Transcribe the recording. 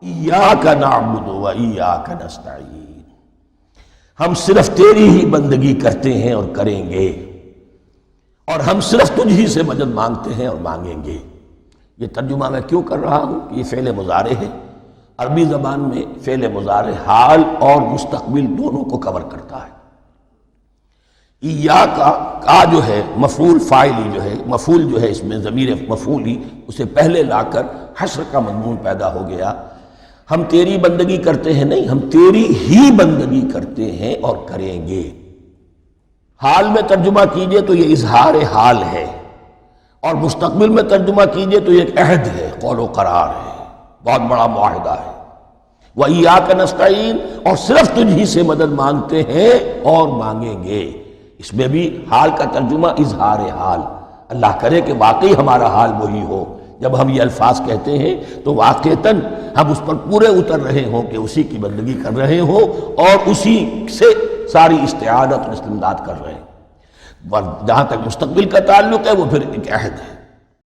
ایاک نعبد و ایاک نستعین، ہم صرف تیری ہی بندگی کرتے ہیں اور کریں گے، اور ہم صرف تجھ ہی سے مدد مانگتے ہیں اور مانگیں گے۔ یہ ترجمہ میں کیوں کر رہا ہوں کہ یہ فعل مضارع ہے۔ عربی زبان میں فعل مضارع حال اور مستقبل دونوں کو کور کرتا ہے۔ ایاک کا جو ہے مفعول فاعلی جو ہے، مفعول جو ہے اس میں ضمیر مفعولی اسے پہلے لا کر حشر کا مضمون پیدا ہو گیا۔ ہم تیری بندگی کرتے ہیں نہیں، ہم تیری ہی بندگی کرتے ہیں اور کریں گے۔ حال میں ترجمہ کیجئے تو یہ اظہار حال ہے، اور مستقبل میں ترجمہ کیجئے تو یہ ایک عہد ہے، قول و قرار ہے، بہت بڑا معاہدہ ہے۔ وَإِيَّاكَ نَسْتَعِينُ، اور صرف تجھ ہی سے مدد مانگتے ہیں اور مانگیں گے۔ اس میں بھی حال کا ترجمہ اظہار حال، اللہ کرے کہ واقعی ہمارا حال وہی ہو۔ جب ہم یہ الفاظ کہتے ہیں تو واقعتاً ہم اس پر پورے اتر رہے ہوں کہ اسی کی بندگی کر رہے ہوں اور اسی سے ساری استعانت اور استمداد کر رہے ہیں۔ جہاں تک مستقبل کا تعلق ہے وہ پھر ایک عہد ہے۔